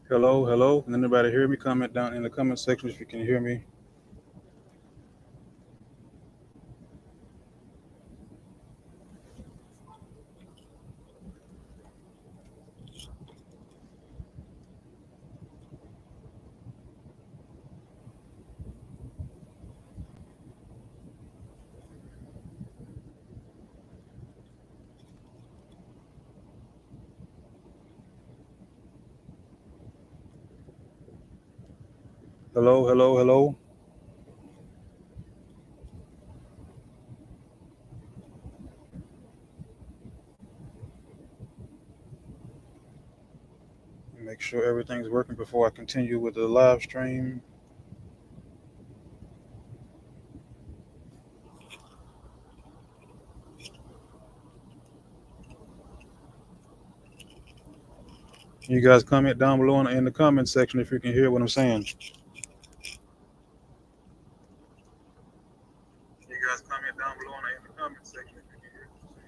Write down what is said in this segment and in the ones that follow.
Hello, hello. Can anybody hear me? Comment down in the comment section if you can hear me. Hello, hello, hello. Make sure everything's working before I continue with the live stream. You guys comment down below in the comment section if you can hear what I'm saying. You guys comment down below in the comment section if you can hear what I'm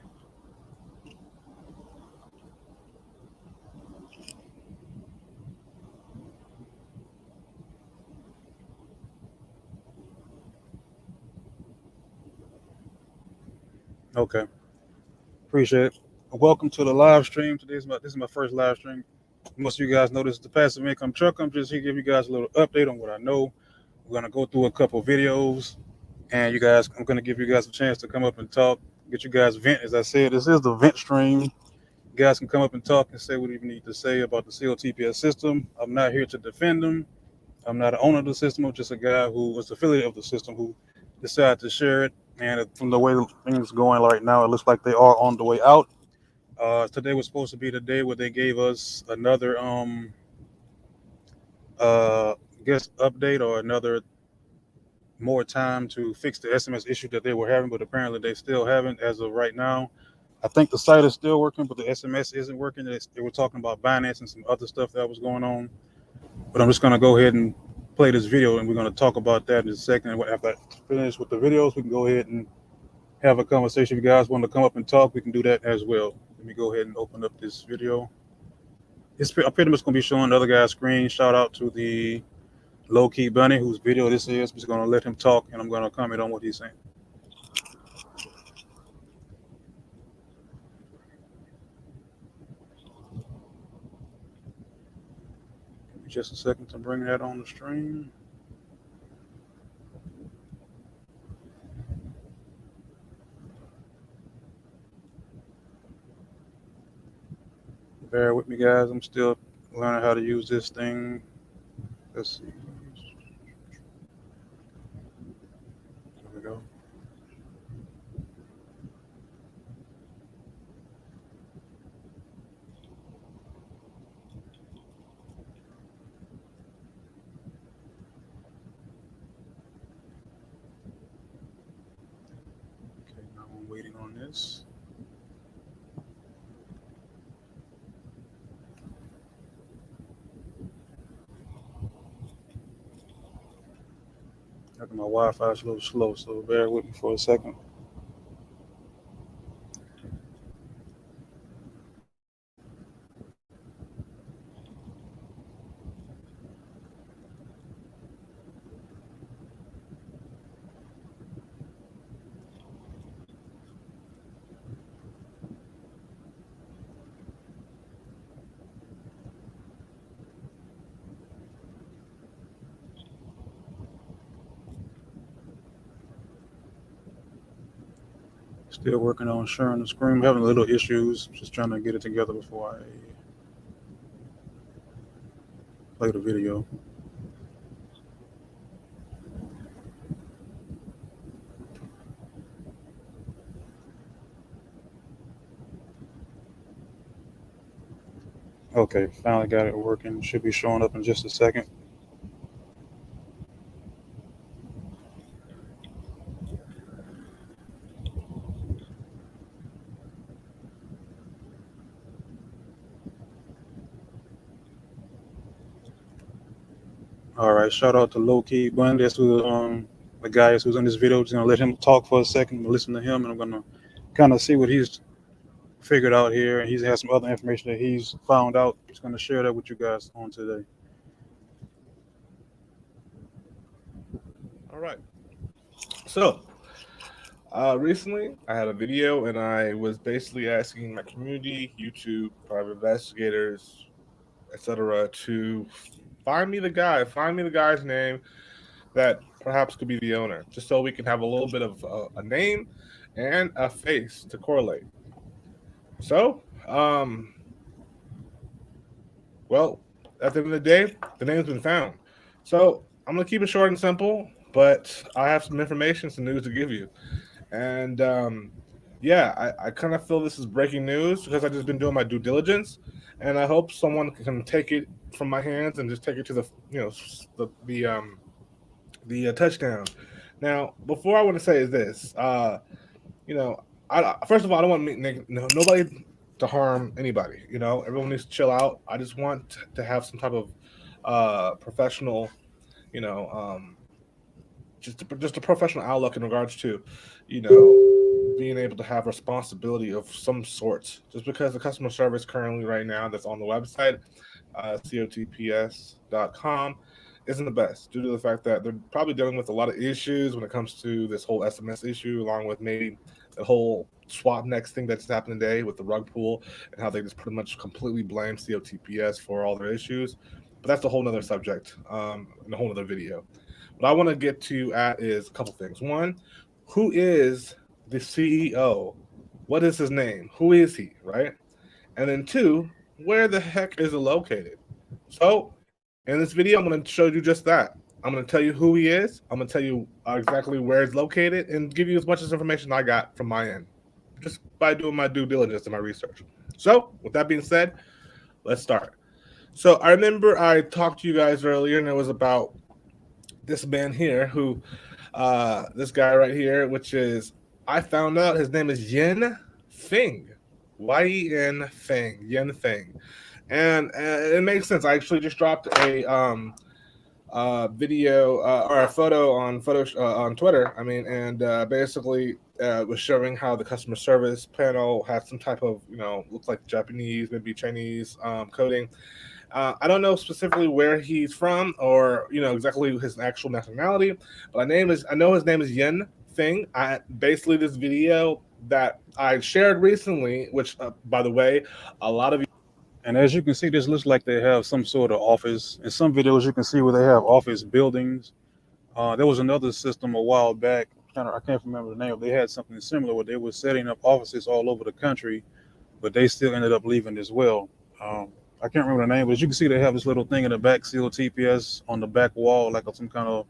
saying. Okay, appreciate it. Welcome to the live stream. This is my first live stream. Most of you guys know this is the passive income truck. I'm just here to give you guys a little update on what I know. We're gonna go through a couple videos, and I'm gonna give you guys a chance to come up and talk, get you guys vent. As I said, this is the vent stream. You guys can come up and talk and say what you need to say about the COTPS system. I'm not here to defend them. I'm not an owner of the system. I'm just a guy who was affiliate of the system who decided to share it. And from the way things are going right now, it looks like they are on the way out. Today was supposed to be the day where they gave us another uh guest update or another more time to fix the SMS issue that they were having, but apparently they still haven't as of right now. I think the site is still working, but the SMS isn't working. They were talking about Binance and some other stuff that was going on. But I'm just going to go ahead and play this video, and we're going to talk about that in a second. After I finish with the videos, we can go ahead and have a conversation. If you guys want to come up and talk, we can do that as well. Let me go ahead and open up this video. I'm pretty much going to be showing the other guy's screen. Shout out to the Low Key Bunny, whose video this is. I'm just going to let him talk, and I'm going to comment on what he's saying. Give me just a second to bring that on the stream. Bear with me, guys. I'm still learning how to use this thing. Let's see. There we go. Okay, now I'm waiting on this. My Wi-Fi is a little slow, so bear with me for a second. Still working on sharing the screen. I'm having a little issues. Just trying to get it together before I play the video. Okay, finally got it working. Should be showing up in just a second. All right, shout out to Low Key Bun. That's who the guy is who's in this video. Just gonna let him talk for a second, listen to him, and I'm gonna kind of see what he's figured out here, and he's has some other information that he's found out. He's going to share that with you guys on today. All right. So, recently I had a video and I was basically asking my community, YouTube, private investigators, etc., to find me the guy's name that perhaps could be the owner, just so we can have a little bit of a name and a face to correlate. So, well, at the end of the day, the name's been found. So I'm gonna keep it short and simple, but I have some information, some news to give you. And yeah, I kind of feel this is breaking news because I've just been doing my due diligence, and I hope someone can take it from my hands and just take it to the the touchdown. Now, before I want to say is this, you know, first of all, I don't want nobody to harm anybody. You know, everyone needs to chill out. I just want to have some type of professional, you know, just a professional outlook in regards to, being able to have responsibility of some sorts. Just because the customer service currently right now that's on the website, COTPS.com, isn't the best due to the fact that they're probably dealing with a lot of issues when it comes to this whole SMS issue, along with maybe the whole swap next thing that's happened today with the rug pool and how they just pretty much completely blame COTPS for all their issues. But that's a whole nother subject and a whole nother video. What I want to get to at is a couple things. One, who is the CEO? What is his name? Who is he, right? And then two, where the heck is it located? So, in this video, I'm going to show you just that. I'm going to tell you who he is. I'm going to tell you exactly where it's located and give you as much as information I got from my end, just by doing my due diligence and my research. So, with that being said, let's start. So, I remember I talked to you guys earlier, and it was about this man here who, this guy right here, which is, I found out his name is Yin Feng. Yen Feng. Yin Feng. And it makes sense. I actually just dropped a video or a photo on Twitter. I mean, and basically was showing how the customer service panel had some type of looks like Japanese, maybe Chinese coding. I don't know specifically where he's from or exactly his actual nationality, but I know his name is Yin Feng. Basically this video that I shared recently, which by the way, a lot of you. And as you can see, this looks like they have some sort of office. In some videos, you can see where they have office buildings. There was another system a while back. I can't remember the name. They had something similar where they were setting up offices all over the country, but they still ended up leaving as well. I can't remember the name, but as you can see, they have this little thing in the back, COTPS, on the back wall, like some kind of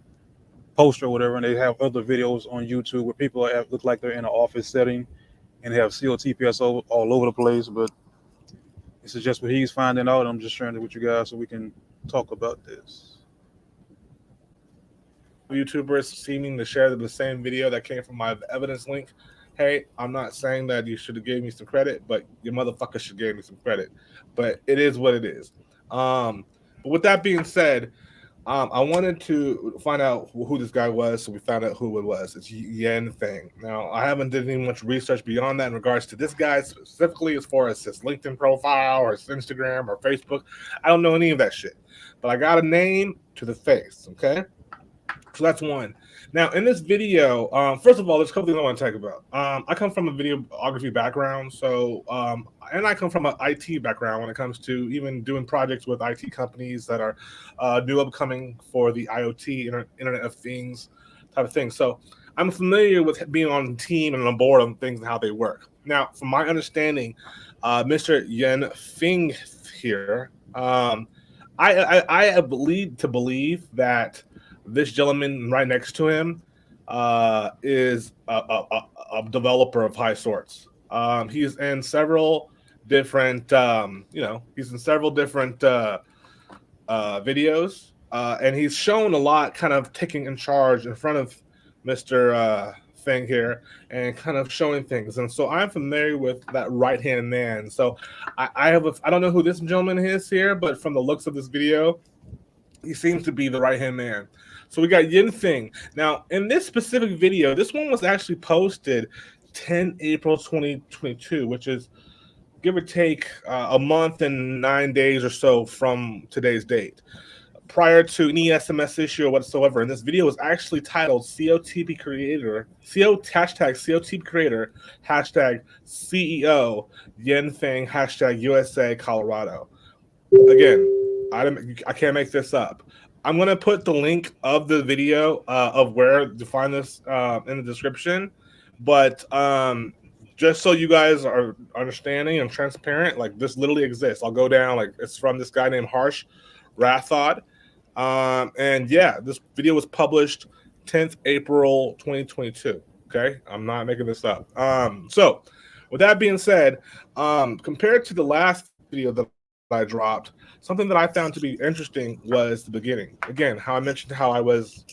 poster or whatever. And they have other videos on YouTube where people look like they're in an office setting and they have COTPS all over the place. But this is just what he's finding out. I'm just sharing it with you guys so we can talk about this. YouTubers seeming to share the same video that came from my evidence link. Hey, I'm not saying that you should have gave me some credit, but your motherfucker should give me some credit. But it is what it is. But with that being said, I wanted to find out who this guy was, so we found out who it was. It's Yen Feng. Now, I haven't done any much research beyond that in regards to this guy specifically, as far as his LinkedIn profile or his Instagram or Facebook. I don't know any of that shit, but I got a name to the face. Okay. So that's one. Now, in this video, first of all, there's a couple things I want to talk about. I come from a videography background, and I come from an IT background when it comes to even doing projects with IT companies that are new upcoming for the IoT, Internet of Things type of thing. So I'm familiar with being on the team and on board on things and how they work. Now, from my understanding, Mr. Yen Feng here, I believe that this gentleman right next to him is a developer of high sorts. He's in several different, videos, and he's shown a lot, kind of taking in charge in front of Mr. Feng here, and kind of showing things. And so I'm familiar with that right hand man. So I don't know who this gentleman is here, but from the looks of this video, he seems to be the right hand man. So we got Yin Feng. Now, in this specific video, this one was actually posted 10 April 2022, which is give or take a month and 9 days or so from today's date, prior to any SMS issue or whatsoever. And this video was actually titled COTP creator, hashtag COTP creator, hashtag CEO, Yen Feng, hashtag USA Colorado. Again, I can't make this up. I'm going to put the link of the video of where to find this in the description. But just so you guys are understanding and transparent, like this literally exists. I'll go down, like it's from this guy named Harsh Rathod. And yeah, this video was published 10th April 2022. Okay, I'm not making this up. So with that being said, compared to the last video that I dropped, something that I found to be interesting was the beginning. Again, how I mentioned how I was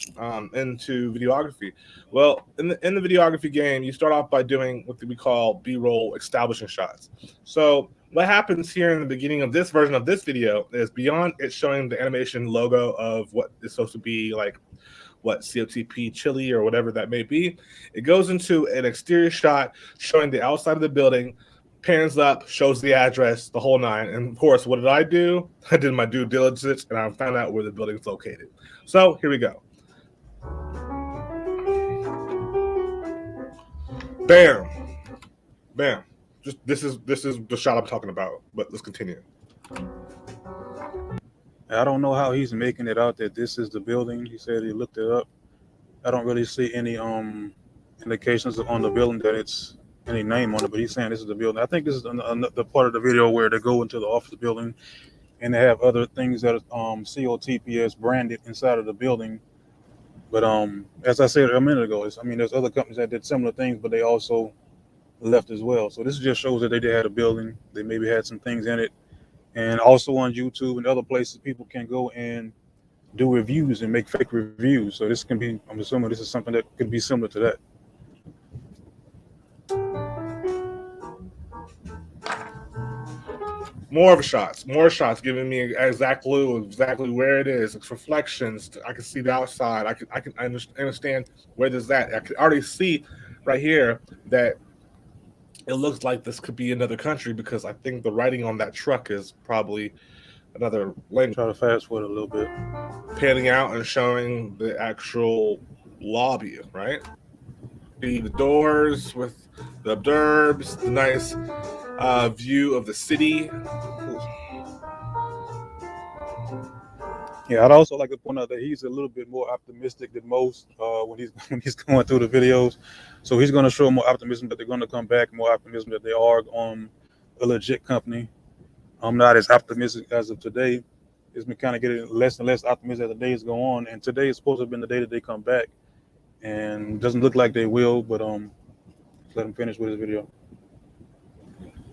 into videography. Well, in the videography game, you start off by doing what we call B-roll establishing shots. So what happens here in the beginning of this version of this video is, beyond it showing the animation logo of what is supposed to be like what COTP Chili or whatever that may be, it goes into an exterior shot showing the outside of the building, pans up, shows the address, the whole nine. And of course, what did I do? I did my due diligence and I found out where the building's located. So here we go. Bam. Bam. Just this is the shot I'm talking about, but let's continue. I don't know how he's making it out that this is the building. He said he looked it up. I don't really see any indications on the building that it's any name on it, but he's saying this is the building. I think this is the part of the video where they go into the office building and they have other things that are COTPS branded inside of the building. But as I said a minute ago, there's other companies that did similar things, but they also left as well. So this just shows that they did have a building. They maybe had some things in it. And also on YouTube and other places, people can go and do reviews and make fake reviews. So this can be, I'm assuming this is something that could be similar to that. More shots, giving me exact clue exactly where it is. It's reflections. I can see the outside. I can understand where there's that. I can already see right here that it looks like this could be another country, because I think the writing on that truck is probably another language. Try to fast forward a little bit. Panning out and showing the actual lobby, right? The doors with the burbs, the nice view of the city. Yeah, I'd also like to point out that he's a little bit more optimistic than most when he's going through the videos. So he's going to show more optimism that they're going to come back, more optimism that they are a legit company. I'm not as optimistic as of today. It's been kind of getting less and less optimistic as the days go on. And today is supposed to have been the day that they come back, and it doesn't look like they will. But let him finish with his video.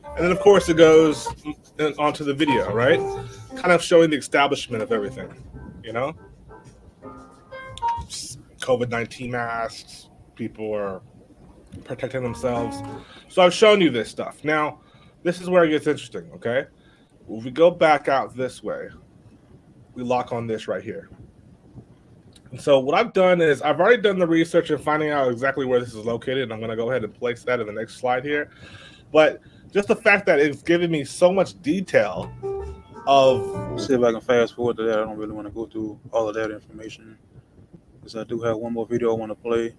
And then, of course, it goes onto the video, right? Kind of showing the establishment of everything, you know? COVID-19 masks, people are protecting themselves. So I've shown you this stuff. Now, this is where it gets interesting, okay? If we go back out this way, we lock on this right here. And so what I've done is I've already done the research and finding out exactly where this is located. And I'm going to go ahead and place that in the next slide here. But just the fact that it's giving me so much detail of... Let's see if I can fast forward to that. I don't really want to go through all of that information, because I do have one more video I want to play.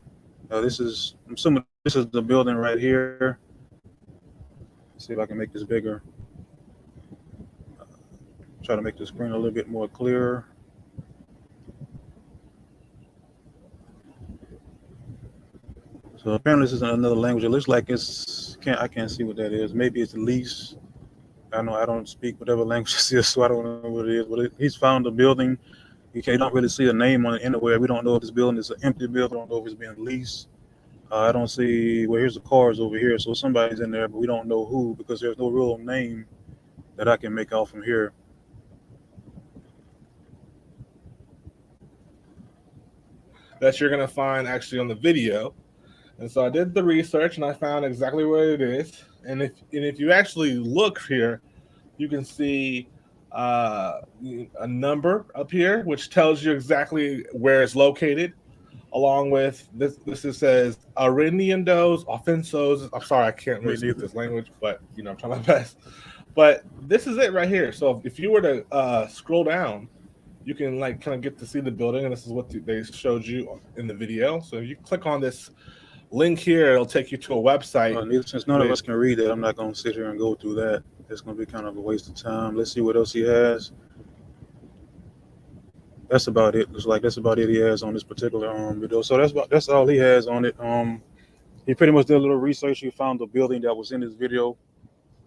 I'm assuming this is the building right here. Let's see if I can make this bigger. Try to make the screen a little bit more clearer. So apparently this is another language. It looks like I can't see what that is. Maybe it's lease. I don't speak whatever language this is, so I don't know what it is. But he's found a building. You don't really see a name on it anywhere. We don't know if this building is an empty building. I don't know if it's being leased. I don't see, here's the cars over here. So somebody's in there, but we don't know who, because there's no real name that I can make out from here. That you're going to find actually on the video. And so I did the research and I found exactly where it is. And if you actually look here, you can see a number up here, which tells you exactly where it's located. along with this. This says Arendiendos, Offensos. I'm sorry, I can't really speak this language, but I'm trying my best. But this is it right here. So if you were to scroll down, you can like kind of get to see the building, and this is what they showed you in the video. So if you click on this link here, it'll take you to a website. Since none of us can read that, I'm not going to sit here and go through that. It's going to be kind of a waste of time. Let's see what else he has. That's about it. Looks like that's about it he has on this particular video. So that's all he has on it. He pretty much did a little research. He found the building that was in his video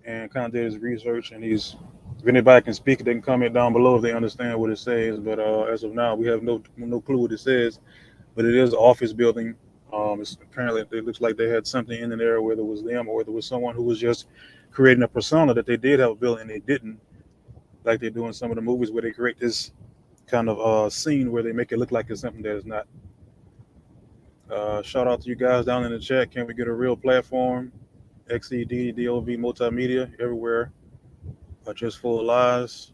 and kind of did his research. And if anybody can speak, they can comment down below if they understand what it says. But as of now, we have no clue what it says. But it is an office building. Apparently, it looks like they had something in there, whether it was them or whether it was someone who was just creating a persona that they did have a building and they didn't, like they do in some of the movies where they create this kind of scene where they make it look like it's something that is not. Shout out to you guys down in the chat. Can we get a real platform? XEDDOV Multimedia everywhere. Just full of lies.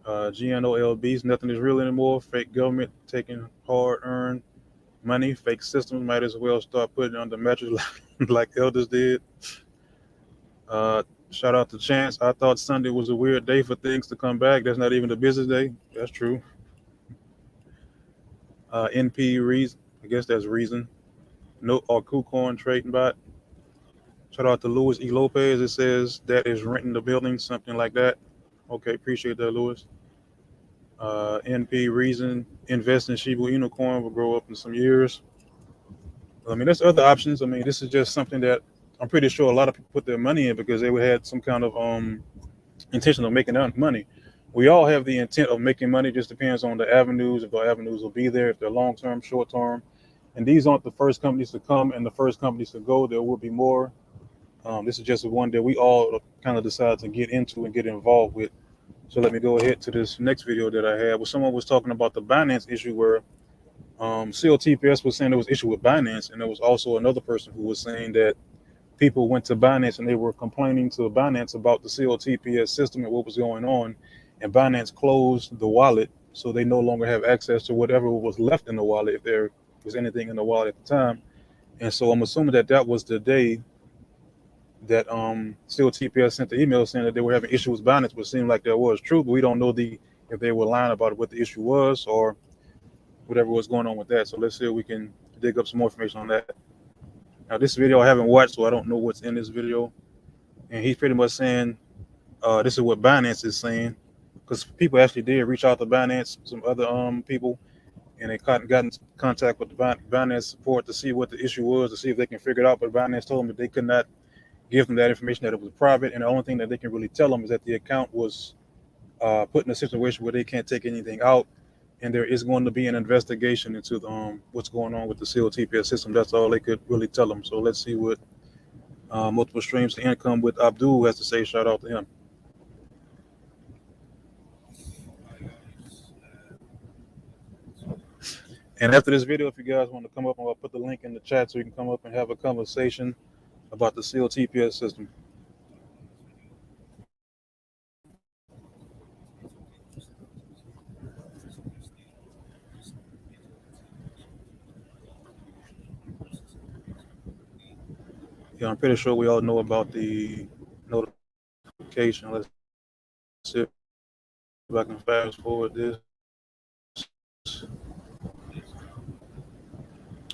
GNOLBs, nothing is real anymore. Fake government taking hard-earned money. Fake systems might as well start putting it on the mattress like elders did. Shout out to Chance. I thought Sunday was a weird day for things to come back. That's not even a business day. That's true. NP Reason. I guess that's Reason. No, or KuCoin Trading Bot. Shout out to Louis E. Lopez. It says that is renting the building, something like that. Okay, appreciate that, Louis. NP Reason. Invest in Shiba Inu coin will grow up in some years. I mean, there's other options. I mean, this is just something that I'm pretty sure a lot of people put their money in because they had some kind of intention of making money. We all have the intent of making money. Just depends on the avenues. If the avenues will be there, if they're long term, short term. And these aren't the first companies to come and the first companies to go. There will be more. This is just one that we all kind of decided to get into and get involved with. So let me go ahead to this next video that I had where someone was talking about the Binance issue where COTPS was saying there was issue with Binance, and there was also another person who was saying that people went to Binance and they were complaining to Binance about the COTPS system and what was going on, and Binance closed the wallet, so they no longer have access to whatever was left in the wallet if there was anything in the wallet at the time. And so I'm assuming that was the day that COTPS sent the email saying that they were having issues with Binance, but it seemed like that was true, but we don't know if they were lying about what the issue was or whatever was going on with that. So let's see if we can dig up some more information on that. Now this video I haven't watched, so I don't know what's in this video. And he's pretty much saying this is what Binance is saying, because people actually did reach out to Binance, some other people, and they got in contact with the Binance support to see what the issue was, to see if they can figure it out. But Binance told them that they could not give them that information, that it was private, and the only thing that they can really tell them is that the account was put in a situation where they can't take anything out, and there is going to be an investigation into what's going on with the COTPS system. That's all they could really tell them. So let's see what multiple streams to income with Abdul has to say. Shout out to him. And after this video, if you guys want to come up, I'll put the link in the chat so you can come up and have a conversation about the COTPS system. Yeah, I'm pretty sure we all know about the notification. Let's see if I can fast forward this.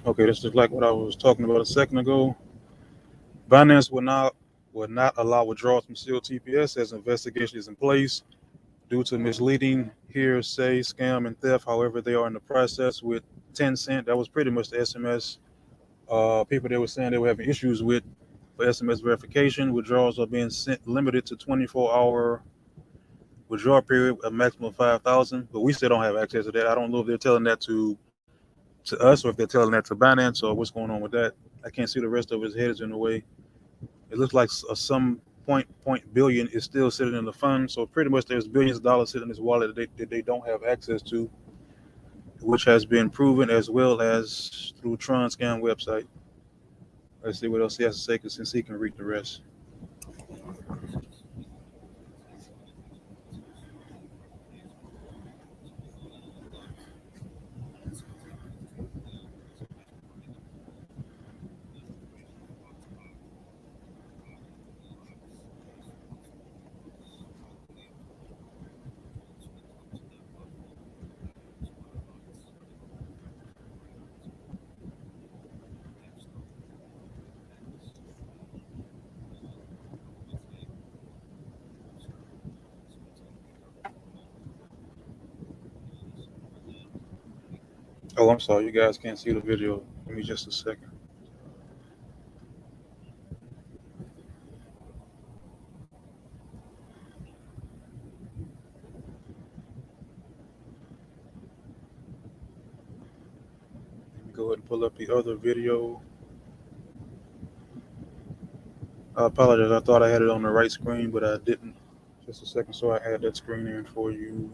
Okay, this is like what I was talking about a second ago. Binance will not allow withdrawals from COTPS as investigation is in place due to misleading, hearsay, scam, and theft. However, they are in the process with Tencent. That was pretty much the SMS people they were saying they were having issues with for SMS verification. Withdrawals are being sent limited to 24-hour withdrawal period, a maximum of 5,000. But we still don't have access to that. I don't know if they're telling that to us or if they're telling that to Binance or what's going on with that. I can't see the rest of his heads in the way. It looks like some point billion is still sitting in the fund. So pretty much there's billions of dollars sitting in this wallet that they don't have access to, which has been proven as well as through Tron Scam website. Let's see what else he has to say, because since he can read the rest. Oh, I'm sorry, you guys can't see the video. Give me just a second. Let me go ahead and pull up the other video. I apologize. I thought I had it on the right screen, but I didn't. Just a second, so I add that screen in for you.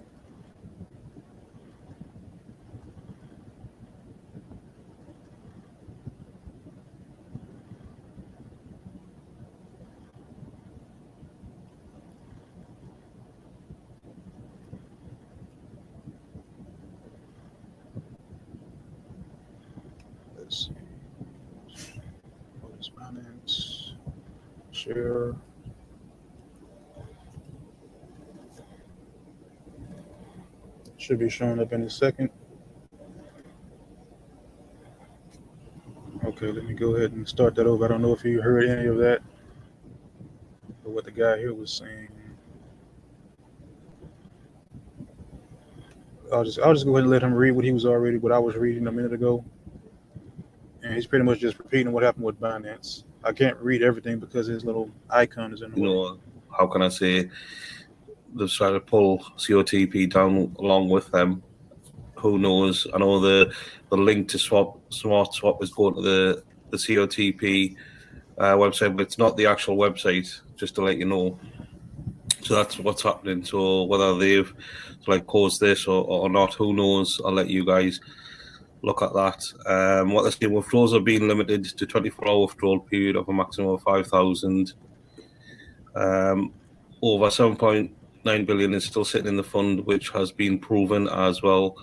Let's see. What is Binance? Share. Should be showing up in a second. Okay, let me go ahead and start that over. I don't know if you heard any of that, but what the guy here was saying. I'll just go ahead and let him read what I was reading a minute ago. And he's pretty much just repeating what happened with Binance. I can't read everything because his little icon is in the way. How can I say, they've tried to pull COTP down along with them. Who knows? I know the link to Smart Swap is going to the COTP website, but it's not the actual website, just to let you know. So that's what's happening. So whether they've caused this or not, who knows? I'll let you guys look at that. What they're saying, withdrawals are being limited to 24-hour withdrawal period of a maximum of 5,000. Over 7.9 billion is still sitting in the fund, which has been proven as well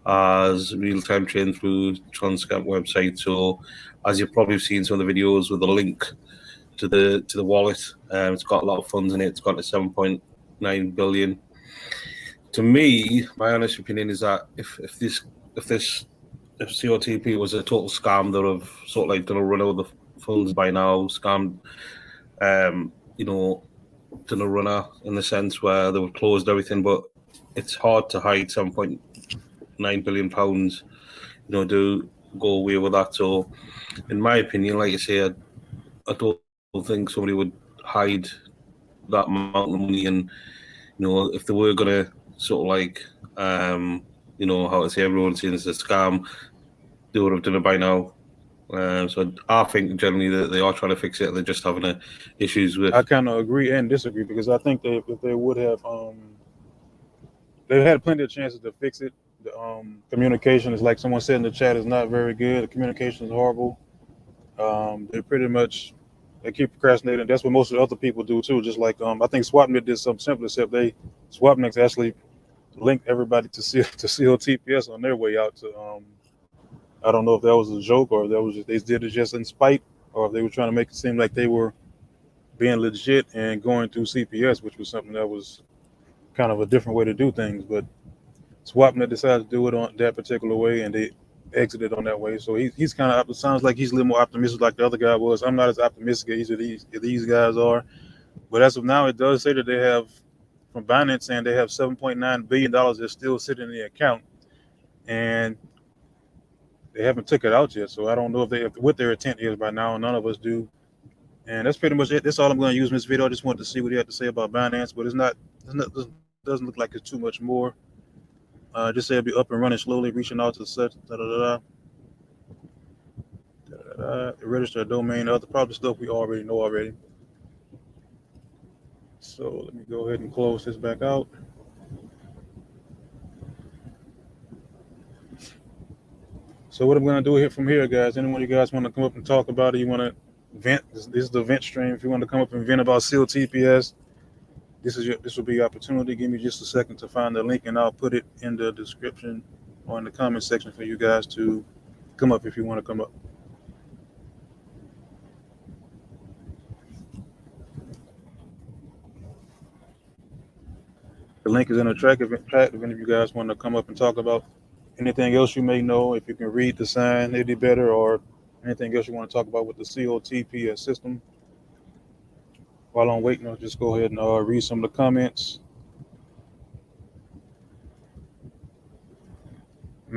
as real-time trading through Transcamp website. So as you've probably seen some of the videos with the link to the wallet, it's got a lot of funds in it. It's got a 7.9 billion. To me, my honest opinion is that if COTP was a total scam, they would have sort of done a run over the funds by now, scammed, done a runner in the sense where they would closed everything. But it's hard to hide £7.9 billion, to go away with that. So, in my opinion, like I say, I don't think somebody would hide that amount of money. And if they were gonna sort of how to say, everyone's saying it's a scam, they would have done it by now. So I think generally that they are trying to fix it. They're just having issues with. I kind of agree and disagree because I think if they would have, they had plenty of chances to fix it. The communication is, like someone said in the chat, is not very good. The communication is horrible. They keep procrastinating. That's what most of the other people do too. Just like I think Swapnet did something simple, except Swapnet actually linked everybody to COTPS on their way out to. I don't know if that was a joke or they did it just in spite, or if they were trying to make it seem like they were being legit and going through CPS, which was something that was kind of a different way to do things. But Swapnet decided to do it on that particular way, and they exited on that way. So he's kind of, it sounds like he's a little more optimistic like the other guy was. I'm not as optimistic as these guys are. But as of now, it does say that they have, from Binance, saying they have $7.9 billion that's still sitting in the account. And they haven't took it out yet. So I don't know what their intent is by now. None of us do. And that's pretty much it. That's all I'm going to use in this video. I just wanted to see what he had to say about Binance, but it doesn't look like it's too much more. Just say it'll be up and running slowly, reaching out to such register a domain, other probably stuff we already know already. So let me go ahead and close this back out. So what I'm going to do here from here, guys, anyone you guys want to come up and talk about it, you want to vent, this is the vent stream. If you want to come up and vent about COTPS, this will be your opportunity. Give me just a second to find the link, and I'll put it in the description or in the comment section for you guys to come up if you want to come up. The link is in the chat if any of you guys want to come up and talk about anything else you may know. If you can read the sign any better, or anything else you want to talk about with the COTPS system. While I'm waiting, I'll just go ahead and read some of the comments.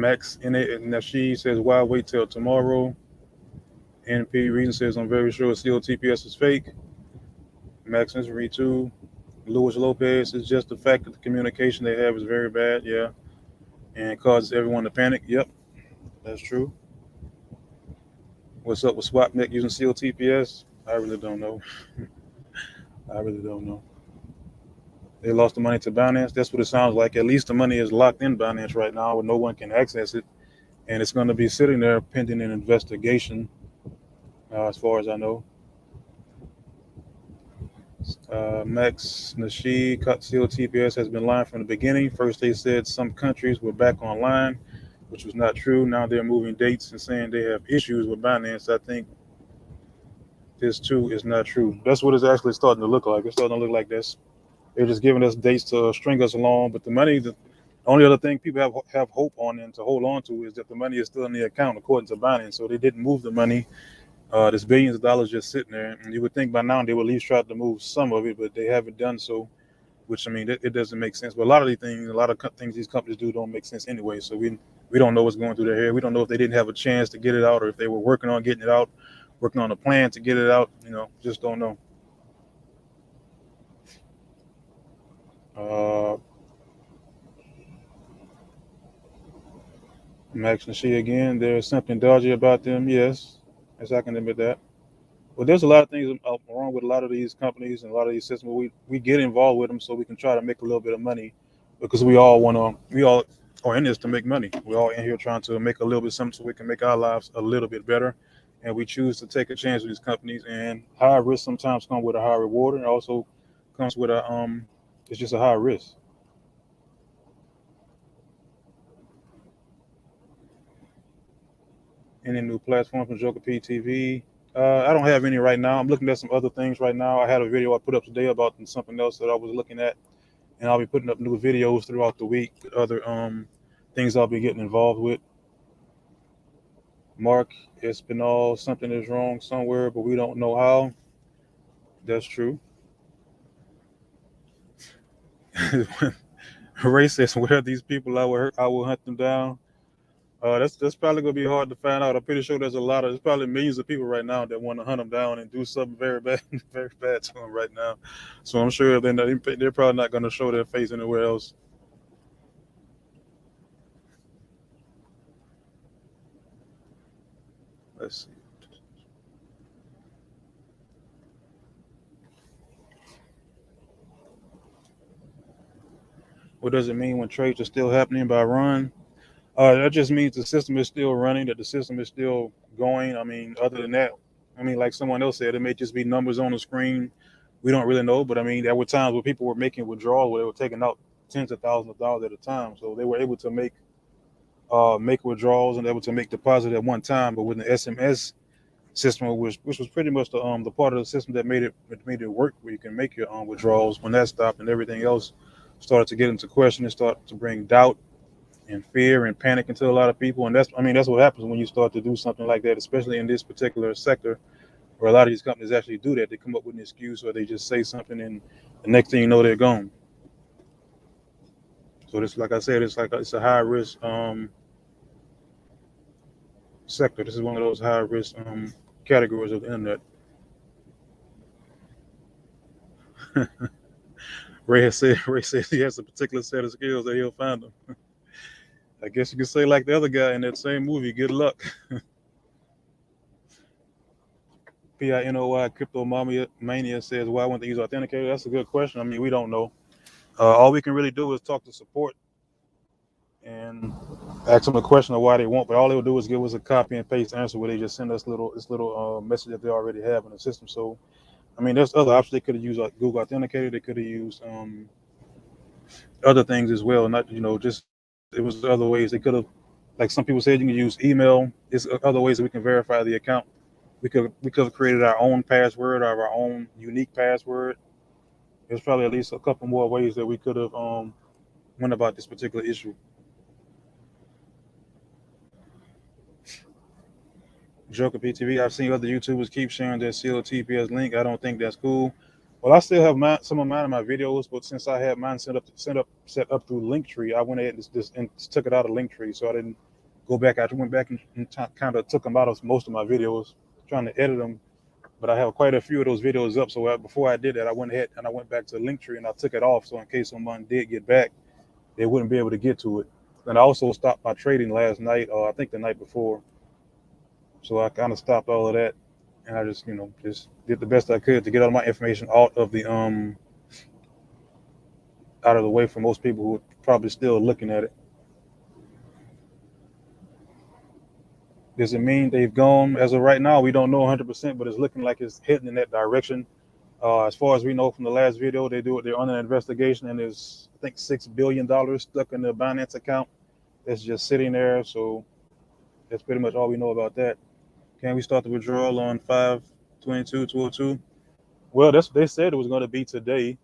Max in it, and she says, "Why wait till tomorrow?" NP Reason says, "I'm very sure COTPS is fake." Maximus read too. Luis Lopez is just the fact that the communication they have is very bad. Yeah, and causes everyone to panic. Yep, that's true. What's up with SwapNet using COTPS? I really don't know. I really don't know. They lost the money to Binance. That's what it sounds like. At least the money is locked in Binance right now, where no one can access it, and it's going to be sitting there pending an investigation, as far as I know. Max Nasheed, COTPS has been lying from the beginning. First, they said some countries were back online, which was not true. Now they're moving dates and saying they have issues with Binance. I think this too is not true. That's what it's actually starting to look like. It's starting to look like this. They're just giving us dates to string us along, but the money, the only other thing people have hope on and to hold on to is that the money is still in the account according to Binance. So they didn't move the money. There's billions of dollars just sitting there, and you would think by now they would at least try to move some of it, but they haven't done so. Which, I mean, it doesn't make sense. But a lot of these things, things these companies do don't make sense anyway. So we don't know what's going through their head. We don't know if they didn't have a chance to get it out, or if they were working on getting it out, working on a plan to get it out. Just don't know. Uh, Max and she again. There's something dodgy about them. Yes, yes, I can admit that. Well, there's a lot of things wrong with a lot of these companies and a lot of these systems. We get involved with them so we can try to make a little bit of money, because we all are in this to make money. We're all in here trying to make a little bit of something so we can make our lives a little bit better. And we choose to take a chance with these companies. And high risk sometimes comes with a high reward, and also comes with it's just a high risk. Any new platform from Joker PTV? I don't have any right now. I'm looking at some other things right now. I had a video I put up today about something else that I was looking at, and I'll be putting up new videos throughout the week with other things I'll be getting involved with. Mark Espinal, something is wrong somewhere, but we don't know how. That's true. Ray says, "Where are these people? I will hunt them down." That's probably gonna be hard to find out. I'm pretty sure there's probably millions of people right now that want to hunt them down and do something very bad, very bad to them right now. So I'm sure they're probably not gonna show their face anywhere else. Let's see. What does it mean when trades are still happening by run? That just means the system is still running, that the system is still going. I mean, other than that, I mean, like someone else said, it may just be numbers on the screen. We don't really know, but I mean, there were times where people were making withdrawals where they were taking out tens of thousands of dollars at a time. So they were able to make withdrawals and able to make deposits at one time. But with the SMS system, which was pretty much the part of the system that made it work, where you can make your withdrawals, when that stopped and everything else started to get into question and start to bring doubt and fear and panic into a lot of people. And that's what happens when you start to do something like that, especially in this particular sector, where a lot of these companies actually do that. They come up with an excuse, or they just say something, and the next thing you know, they're gone. So this, like I said, it's a high risk sector. This is one of those high risk categories of the internet. Ray says he has a particular set of skills that he'll find them. I guess you could say, like the other guy in that same movie, good luck. PINOY Crypto Mania says, why won't they use Authenticator? That's a good question. I mean, we don't know. All we can really do is talk to support and ask them a question of why they won't. But all they will do is give us a copy and paste answer where they just send us this little message that they already have in the system. So, I mean, there's other options. They could have used Google Authenticator. They could have used other things as well. Not, just it was other ways they could have. Like some people said, you can use email. There's other ways that we can verify the account. We could have created our own password or our own unique password. There's probably at least a couple more ways that we could have went about this particular issue. Joker PTV, I've seen other YouTubers keep sharing their COTPS link. I don't think that's cool. Well, I still have some of mine in my videos, but since I had mine set up through Linktree, I went ahead and just took it out of Linktree, so I didn't go back. I went back and kind of took them out of most of my videos, trying to edit them. But I have quite a few of those videos up. So before I did that, I went ahead and I went back to the Linktree and I took it off. So in case someone did get back, they wouldn't be able to get to it. And I also stopped my trading last night, or I think the night before. So I kind of stopped all of that, and I just just did the best I could to get all my information out of the way for most people who are probably still looking at it. Does it mean they've gone? As of right now, we don't know 100%, but it's looking like it's heading in that direction. As far as we know from the last video, they're under investigation, and there's I think $6 billion stuck in the Binance account that's just sitting there. So that's pretty much all we know about that. Can we start the withdrawal on 5/22/202? Well, that's what they said it was going to be today,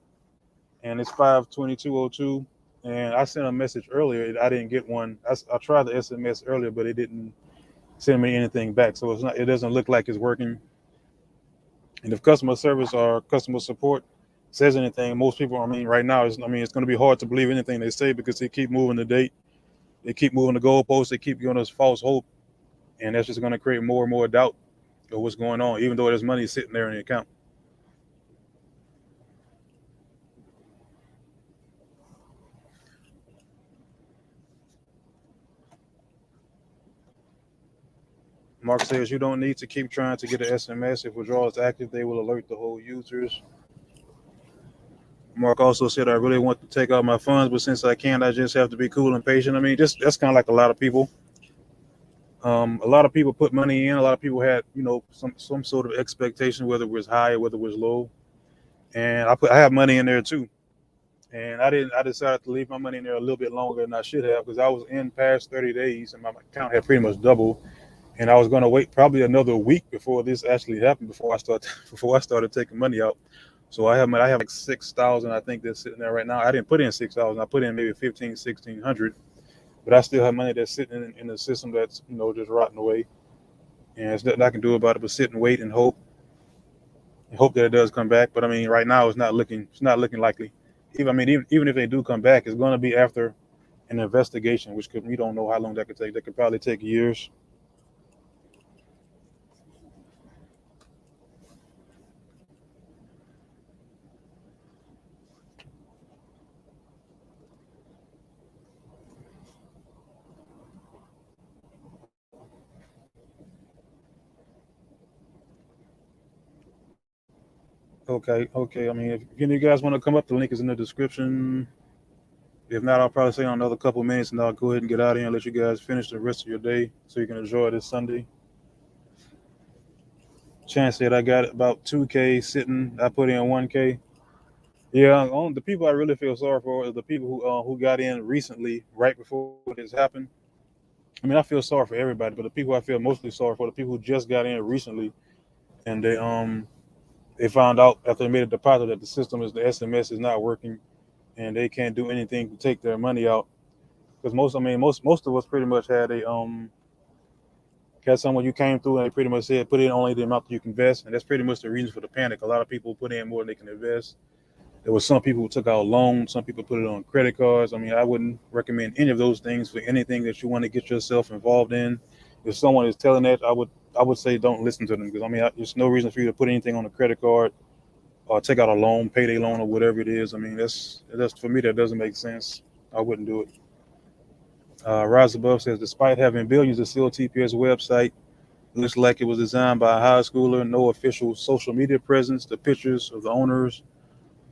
and it's 5/22/02. And I sent a message earlier. I didn't get one. I tried the SMS earlier, but it didn't send me anything back. So it doesn't look like it's working. And if customer service or customer support says anything, most people, right now, it's going to be hard to believe anything they say because they keep moving the date, they keep moving the goalposts, they keep giving us false hope, and that's just going to create more and more doubt of what's going on, even though there's money sitting there in the account. Mark says you don't need to keep trying to get an SMS. If withdrawal is active, they will alert the whole users. Mark also said, I really want to take out my funds, but since I can't, I just have to be cool and patient. That's kind of like a lot of people. A lot of people put money in. A lot of people had, some sort of expectation, whether it was high or whether it was low. And I have money in there too. And I decided to leave my money in there a little bit longer than I should have because I was in past 30 days and my account had pretty much doubled. And I was going to wait probably another week before this actually happened, before I started taking money out. So I have like 6,000, I think, that's sitting there right now. I didn't put in 6,000. I put in maybe 15, 1,600, but I still have money that's sitting in the system that's just rotting away. And there's nothing I can do about it but sit and wait and hope that it does come back. But right now it's not looking likely. Even if they do come back, it's going to be after an investigation, which we don't know how long that could take. That could probably take years. Okay. If any of you guys want to come up, the link is in the description. If not, I'll probably stay on another couple of minutes and I'll go ahead and get out of here and let you guys finish the rest of your day so you can enjoy this Sunday. Chance said I got about 2K sitting. I put in 1K. Yeah, the people I really feel sorry for are the people who got in recently, right before this happened. I feel sorry for everybody, but the people I feel mostly sorry for, the people who just got in recently, and they found out after they made a deposit that the SMS is not working, and they can't do anything to take their money out. Because most of us pretty much had someone you came through and they pretty much said put in only the amount that you can invest, and that's pretty much the reason for the panic. A lot of people put in more than they can invest. There was some people who took out loans, some people put it on credit cards. I wouldn't recommend any of those things for anything that you want to get yourself involved in. If someone is telling that, I would say don't listen to them, because there's no reason for you to put anything on a credit card or take out a loan, payday loan, or whatever it is. That's for me, that doesn't make sense. I wouldn't do it. Rise Above says, despite having billions, the COTPS website looks like it was designed by a high schooler. No official social media presence. The pictures of the owners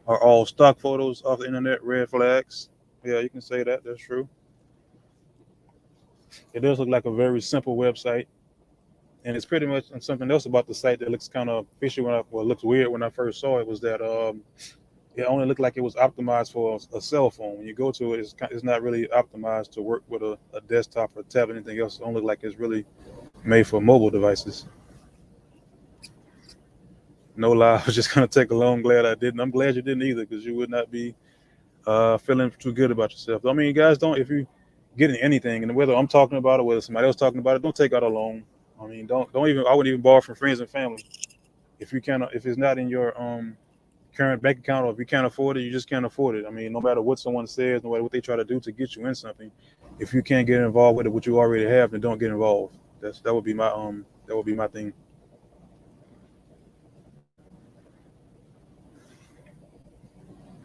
are all stock photos off the internet. Red flags. Yeah, you can say that. That's true. It does look like a very simple website. And it's pretty much something else about the site that looks kind of fishy looks weird when I first saw it, was that it only looked like it was optimized for a cell phone. When you go to it, it's not really optimized to work with a desktop or a tablet. Anything else, it only look like it's really made for mobile devices. No lie, I was just gonna take a loan. Glad I didn't. I'm glad you didn't either, because you would not be feeling too good about yourself. Guys, don't, if you get in anything, and whether I'm talking about it, whether somebody else talking about it, don't take out a loan. Don't even. I wouldn't even borrow from friends and family if you cannot. If it's not in your current bank account, or if you can't afford it, you just can't afford it. I mean, no matter what someone says, no matter what they try to do to get you in something, if you can't get involved with it, what you already have, then don't get involved. That would be my thing.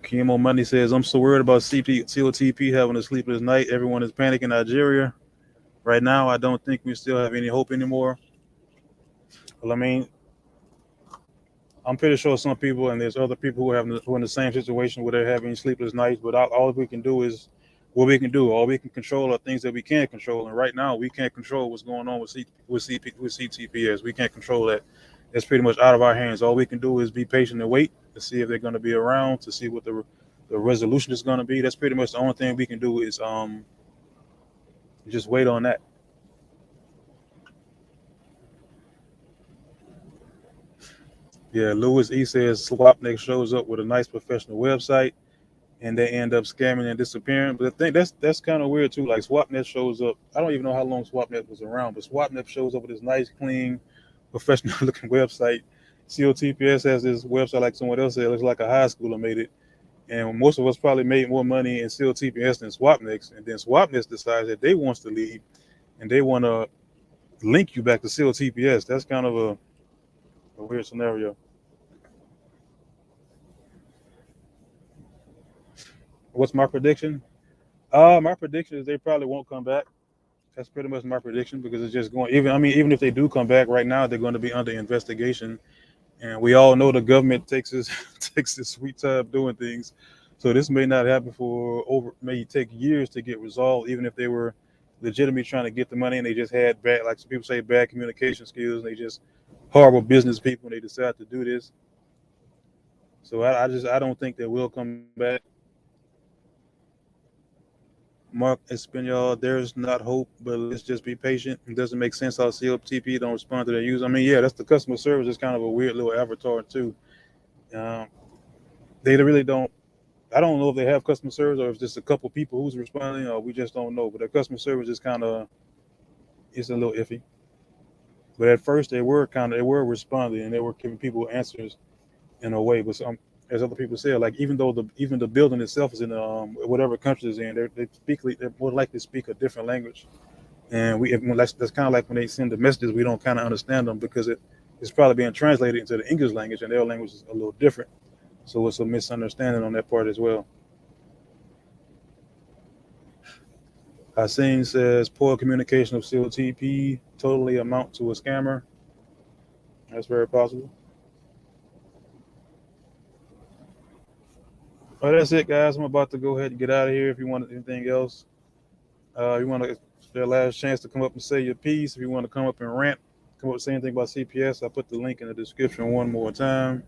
Kimo Money says, I'm so worried about COTP having a sleepless night. Everyone is panicking in Nigeria. Right now, I don't think we still have any hope anymore. Well, I mean, I'm pretty sure some people, and there's other people who are in the same situation where they're having sleepless nights. But all we can do is what we can do. All we can control are things that we can't control. And right now, we can't control what's going on with CTPS. We can't control that. It's pretty much out of our hands. All we can do is be patient and wait to see if they're going to be around, to see what the resolution is going to be. That's pretty much the only thing we can do is just wait on that. Yeah, Louis E says Swapnex shows up with a nice professional website and they end up scamming and disappearing. But I think that's kind of weird too. Like Swapnet shows up. I don't even know how long Swapnet was around, but Swapnet shows up with this nice, clean, professional looking website. COTPS has this website like someone else said, it looks like a high schooler made it. And most of us probably made more money in COTPS than Swapnex. And then Swapnex decides that they wants to leave and they want to link you back to COTPS. That's kind of a weird scenario. What's my prediction? My prediction is they probably won't come back. That's pretty much my prediction because it's just going. Even if they do come back right now, they're going to be under investigation, and we all know the government takes this takes this sweet time doing things. So this may not happen for may take years to get resolved, even if they were legitimately trying to get the money and they just had bad, like some people say, bad communication skills. And they just horrible business people, and they decide to do this. So I don't think they will come back. Mark Espanol, there's not hope, but let's just be patient. It doesn't make sense how COTP don't respond to their users. I mean, yeah, that's the customer service. It's kind of a weird little avatar too. Um, they really don't. I don't know if they have customer service or if it's just a couple people who's responding, or we just don't know. But their customer service is it's a little iffy. But at first they were responding and they were giving people answers in a way. But as other people said, like even the building itself is in whatever country it's in, they're more likely to speak a different language. And that's kind of like when they send the messages, we don't kind of understand them because it's probably being translated into the English language, and their language is a little different. So it's a misunderstanding on that part as well. Hassan says poor communication of COTP totally amount to a scammer. That's very possible. Well, that's it, guys. I'm about to go ahead and get out of here. If you want anything else, you want to their last chance to come up and say your piece. If you want to come up and rant, come up and say anything about CPS, I'll put the link in the description one more time.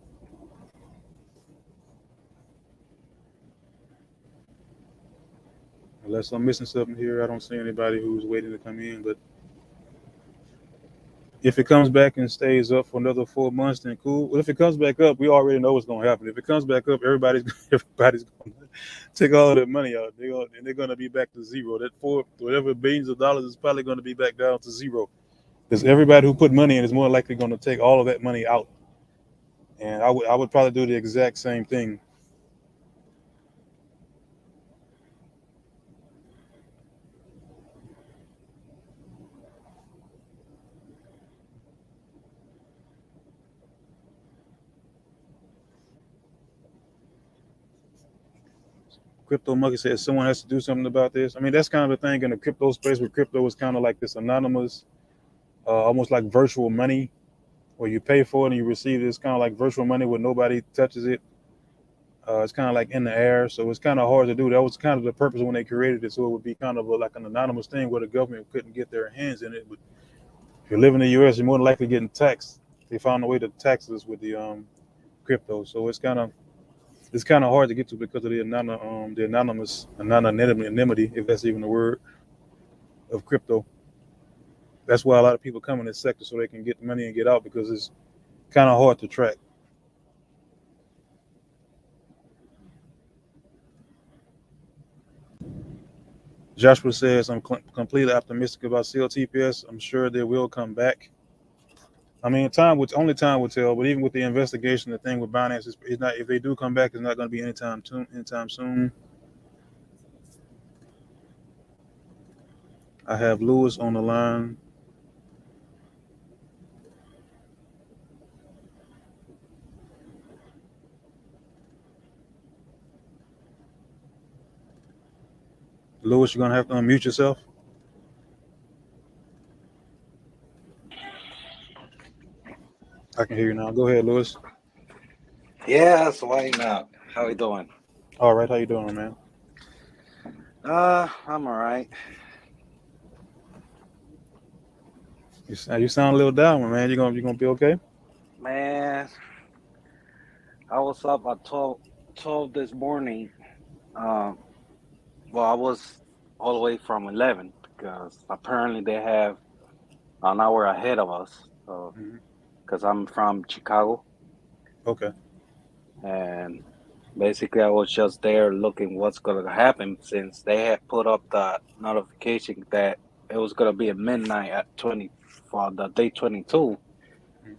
Unless I'm missing something here, I don't see anybody who's waiting to come in. But if it comes back and stays up for another 4 months, then cool. Well, if it comes back up, we already know what's going to happen. If it comes back up, everybody's going to take all of their money out. They're going to be back to zero. That whatever billions of dollars is probably going to be back down to zero. Because everybody who put money in is more likely going to take all of that money out. And I would probably do the exact same thing. Crypto Monkey says someone has to do something about this. I mean, that's kind of the thing in the crypto space where crypto is kind of like this anonymous, almost like virtual money, where you pay for it and you receive it. It's kind of like virtual money where nobody touches it. It's kind of like in the air, so it's kind of hard to do. That was kind of the purpose when they created it, so it would be kind of like an anonymous thing where the government couldn't get their hands in it. But if you live in the U.S., you're more than likely getting taxed. They found a way to tax us with the crypto, so it's kind of hard to get to because of the anonymity, if that's even a word, of crypto. That's why a lot of people come in this sector so they can get money and get out because it's kind of hard to track. Joshua says, I'm completely optimistic about COTPS. I'm sure they will come back. I mean, only time will tell. But even with the investigation, the thing with Binance is it's not. If they do come back, it's not going to be anytime soon. I have Lewis on the line. Lewis, you're going to have to unmute yourself. I can hear you now. Go ahead, Lewis. Yes, why not? How you doing? All right, how you doing, man? I'm all right. You sound a little down, man. You gonna be okay? Man, I was up at 12 this morning. Um, well, I was all the way from 11 because apparently they have an hour ahead of us. So, Mhm. because I'm from Chicago, Okay. and basically I was just there looking what's gonna happen since they had put up the notification that it was gonna be at midnight at 20 for the day 22. Mhm.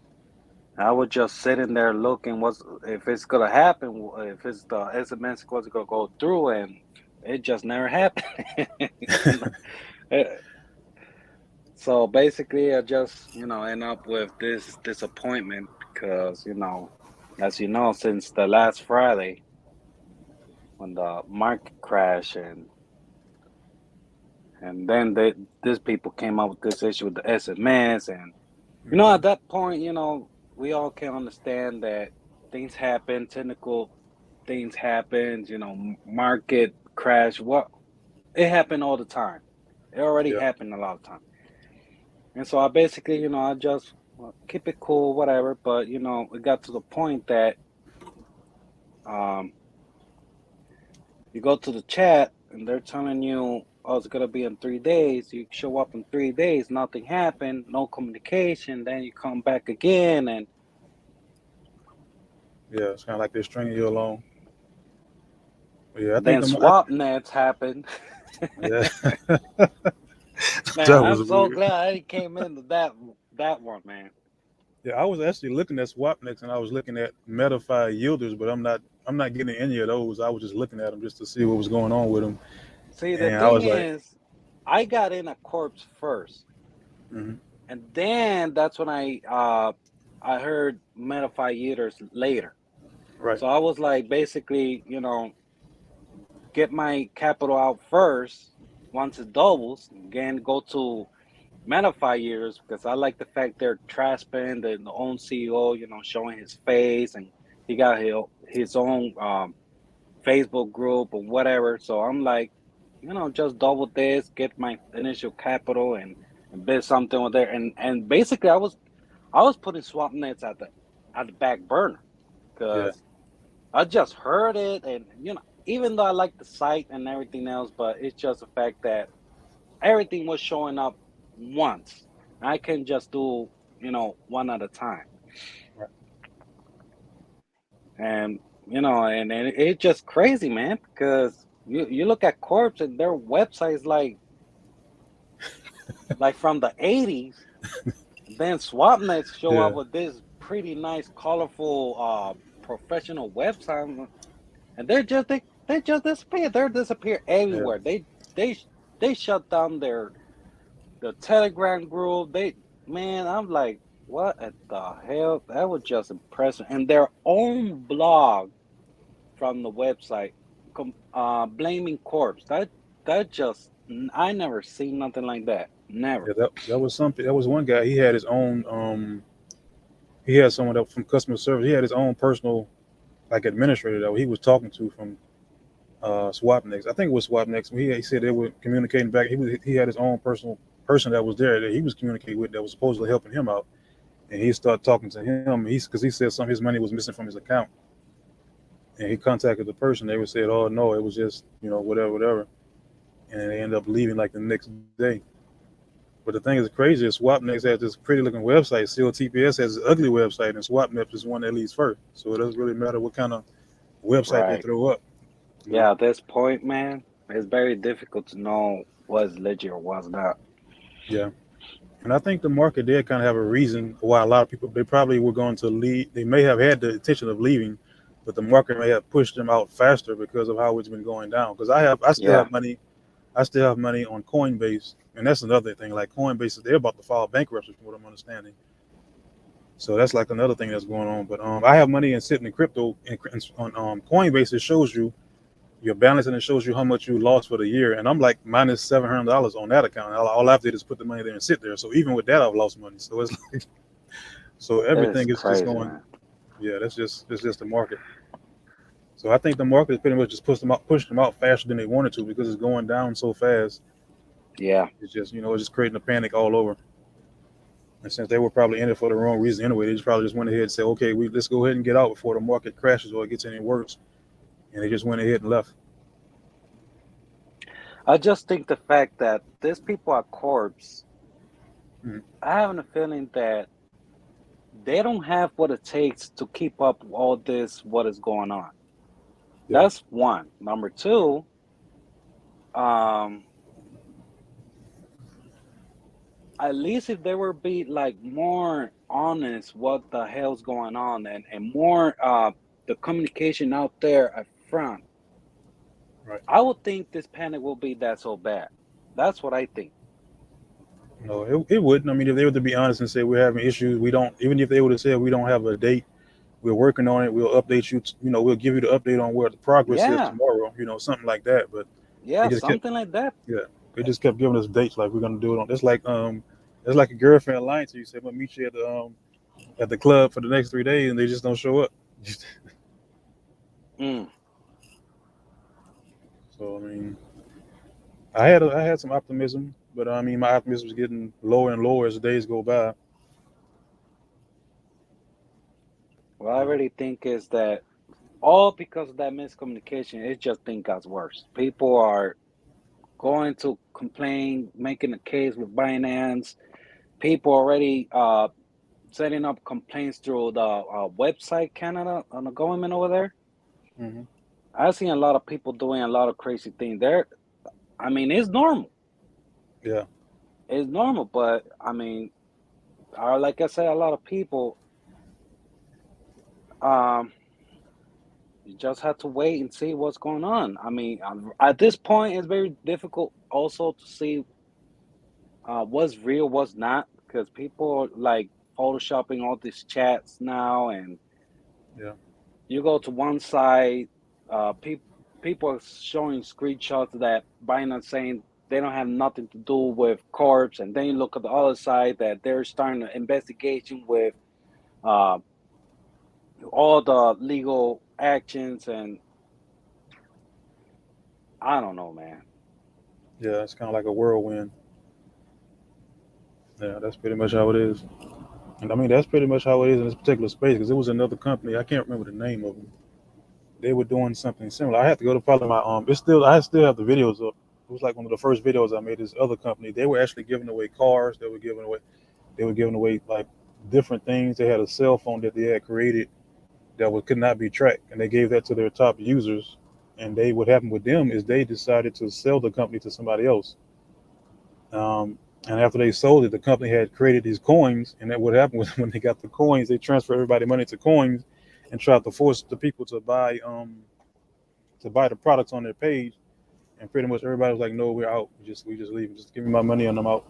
I was just sitting there looking what's if it's gonna happen, if it's the SMS was gonna go through, and it just never happened. So basically, I just end up with this disappointment because as you know, since the last Friday when the market crashed and then these people came up with this issue with the SMS, and at that point, we all can understand that things happen, technical things happen, market crash. What it happened all the time. It already Yeah. happened a lot of time. And so I basically, I just keep it cool, whatever. But it got to the point that um, you go to the chat and they're telling you, oh, it's gonna be in 3 days. You show up in 3 days, nothing happened, no communication. Then you come back again, and Yeah, it's kind of like they're stringing you along. Yeah, I think then swap nets happen. yeah, Man, that I'm was so weird. glad I came into that one, man. Yeah, I was actually looking at Swapnex and I was looking at MetaFi yielders, but I'm not getting any of those. I was just looking at them just to see what was going on with them, See, the and I thing was like, is, I got in a corpse first, mhm. and then that's when I heard MetaFi eaters later. Right, So I was like, basically, get my capital out first. Once it doubles, again, go to MetaFi eaters because I like the fact they're transparent. The own CEO, showing his face, and he got his own Facebook group or whatever. So I'm like, just double this, get my initial capital and build something with there. And basically I was putting swap nets at the back burner yeah, because I just heard it, and even though I like the site and everything else, but it's just the fact that everything was showing up once. I can just do, one at a time. right. And and it's just crazy, man, because you look at Corpse and their websites like from the 80s, then SwapNets show up Yeah, with this pretty nice, colorful, professional website, and they just disappear. They disappear yeah, everywhere. They they shut down their Telegram group. Man, I'm like, what at the hell? That was just impressive. And their own blog from the website, blaming Corpse. That just I never seen nothing like that. Never. yeah. That was something. That was one guy. He had his own. He had someone that from customer service. He had his own personal like administrator that he was talking to from Swapnex. I think it was Swapnex. He said they were communicating back. He had his own personal person that was there that he was communicating with that was supposedly helping him out, and he started talking to him. Because he said some of his money was missing from his account, and he contacted the person. They were said, "Oh no, it was just whatever," and they ended up leaving like the next day. But the thing is crazy is Swapnex has this pretty looking website. COTPS has this ugly website, and Swapnex is one that leads first. So it doesn't really matter what kind of website they Right. throw up. You know? Yeah, at this point, man, it's very difficult to know what's legit or what's not. Yeah. And I think the market did kind of have a reason why a lot of people they probably were going to leave. They may have had the intention of leaving, but the market may have pushed them out faster because of how it's been going down. Because I still Yeah. have money. I still have money on Coinbase, and that's another thing. Like Coinbase, they're about to file bankruptcy, from what I'm understanding. So that's like another thing that's going on. But I have money and sitting in crypto on Coinbase. It shows you your balance and it shows you how much you lost for the year. And I'm like minus $700 on that account. All I have to do is put the money there and sit there. So even with that, I've lost money. So it's like so It's everything is just crazy, going. man. Yeah, that's just the market. So I think the market pretty much just pushed them out faster than they wanted to because it's going down so fast. Yeah. It's just it's just creating a panic all over. And since they were probably in it for the wrong reason anyway, they just probably just went ahead and said, okay, let's go ahead and get out before the market crashes or it gets any worse. And they just went ahead and left. I just think the fact that these people are corpse, Mhm. I have a feeling that they don't have what it takes to keep up with all this, what is going on. Yeah. That's one. Number two, um, at least if they were be like more honest what the hell's going on and more the communication out there up front, Right. I would think this panic will be that so bad. That's what I think. No, it wouldn't. I mean, if they were to be honest and say we're having issues, we don't. Even if they would have said we don't have a date, we're working on it. We'll update you. We'll give you the update on where the progress is Yeah, tomorrow. Something like that. But they yeah, just kept, something like that. yeah, they just kept giving us dates like we're gonna do it on. It's like a girlfriend lying to you. Say we'll meet you at the club for the next 3 days, and they just don't show up. Mm. So I mean, I had some optimism, but I mean my optimism is getting lower and lower as the days go by. What I really think is that all because of that miscommunication, it just think got worse. People are going to complain, making a case with Binance. People already setting up complaints through the website Canada on the government over there. Hmm. I've seen a lot of people doing a lot of crazy things there. I mean, it's normal. Yeah, It's normal, but I mean, like I said, a lot of people, um, you just have to wait and see what's going on. I mean, at this point, it's very difficult also to see what's real, what's not, because people are like photoshopping all these chats now, and yeah, you go to one side, people are showing screenshots that Binance saying they don't have nothing to do with corpse, and then you look at the other side that they're starting an investigation with uh, all the legal actions, and I don't know, man. yeah. It's kind of like a whirlwind. Yeah, that's pretty much how it is. And I mean, that's pretty much how it is in this particular space because it was another company. I can't remember the name of them. They were doing something similar. I had to go to probably my It's still I still have the videos up. It was like one of the first videos I made. This other company. They were actually giving away cars. They were giving away like different things. They had a cell phone that they had created could not be tracked, and they gave that to their top users. And what happened with them is they decided to sell the company to somebody else. Um, and after they sold it, the company had created these coins. And then what happened was when they got the coins, they transferred everybody money to coins and tried to force the people to buy the products on their page. And pretty much everybody was like, "No, we're out. We just leave. Just give me my money and I'm out."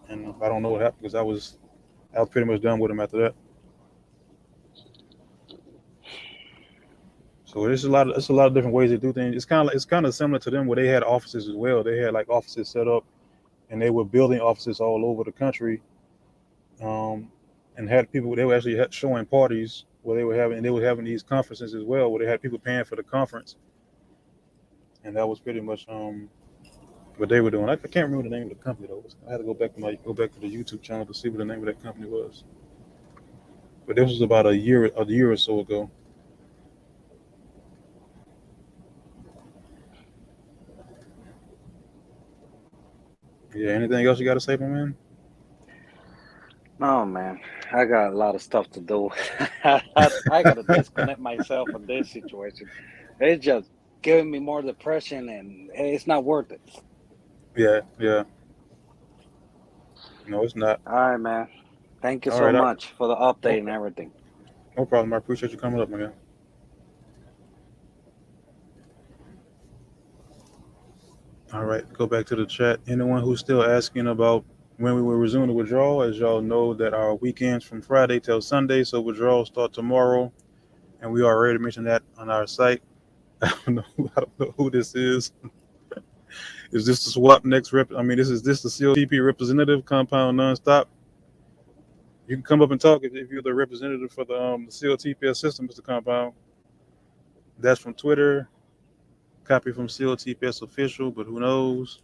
And I don't know what happened because I was pretty much done with them after that. So there's a lot of different ways to do things. It's kind of similar to them where they had offices as well. They had like offices set up and they were building offices all over the country, um, and had people. They were actually showing parties where they were having these conferences as well, where they had people paying for the conference, and that was pretty much what they were doing. I can't remember the name of the company though. I had to go back to the YouTube channel to see what the name of that company was. But this was about a year or so ago. Yeah. Anything else you got to say, my man? No, man, I got a lot of stuff to do. I got to disconnect myself from this situation. It's just giving me more depression, and it's not worth it. Yeah. Yeah. No, it's not. All right, man. Thank you All so right. much for the update and Okay. everything. No problem. I appreciate you coming up, man. All right. Go back to the chat. Anyone who's still asking about when we will resume the withdrawal, as y'all know that our weekends from Friday till Sunday, so withdrawals start tomorrow, and we already mentioned that on our site. I don't know. I don't know who this is. Is this the swap next rep? I mean, this the COTP representative compound nonstop? You can come up and talk if you're the representative for the COTPS system, Mr. Compound. That's from Twitter. Copy from COTPS official, but who knows?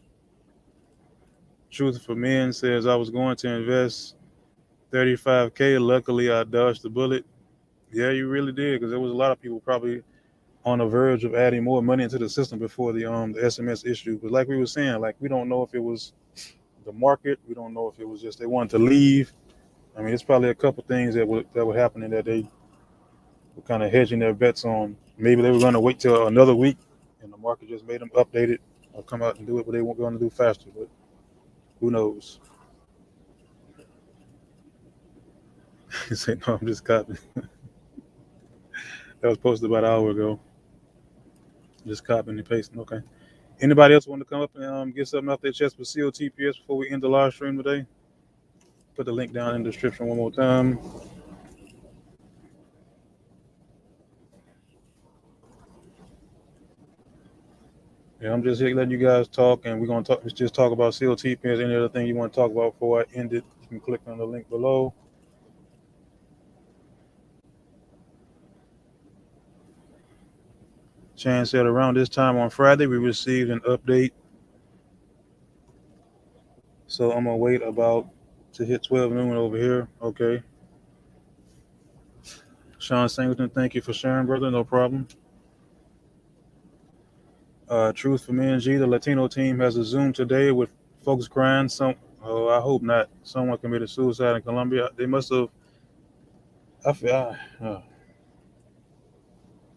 Truth for Men says I was going to invest 35K. Luckily, I dodged the bullet. Yeah, you really did, because there was a lot of people probably on the verge of adding more money into the system before the SMS issue. But like we were saying, like we don't know if it was the market. We don't know if it was just they wanted to leave. I mean, it's probably a couple things that were happening that they were kind of hedging their bets on. Maybe they were going to wait till another week, and the market just made them update it or come out and do it, but they weren't going to do faster. But who knows? He said, "No, I'm just copying." That was posted about an hour ago. Just copying and pasting. Okay. Anybody else want to come up and get something off their chest with COTPS before we end the live stream today? Put the link down in the description one more time. Yeah, I'm just here letting you guys talk, and we're gonna just talk about COTPS. Any other thing you want to talk about before I end it, you can click on the link below. Chan said around this time on Friday we received an update, so I'm gonna wait about to hit 12 noon over here. Okay. Sean Singleton, thank you for sharing, brother. No problem. Truth for Men G, the Latino team has a Zoom today with folks crying. Oh, I hope not. Someone committed suicide in Colombia. They must have. I feel.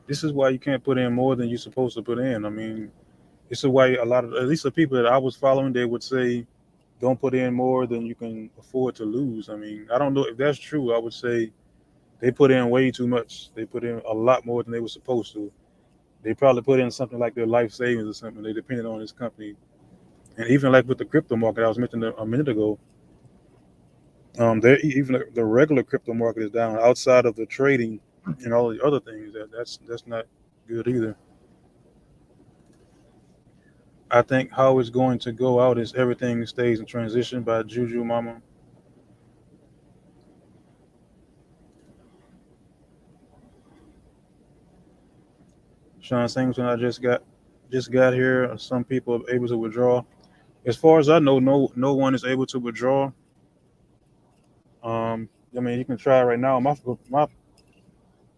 This is why you can't put in more than you're supposed to put in. I mean, this is why a lot of, at least the people that I was following, they would say, don't put in more than you can afford to lose. I mean, I don't know if that's true. I would say they put in way too much. They put in a lot more than they were supposed to. They probably put in something like their life savings or something. They depended on this company. And even like with the crypto market, I was mentioning a minute ago, even the regular crypto market is down outside of the trading and all the other things. That's not good either. I think how it's going to go out is everything stays in transition by Juju Mama. Sean Singleton, I just got here. Some people are able to withdraw. As far as I know, no one is able to withdraw. I mean, you can try right now. My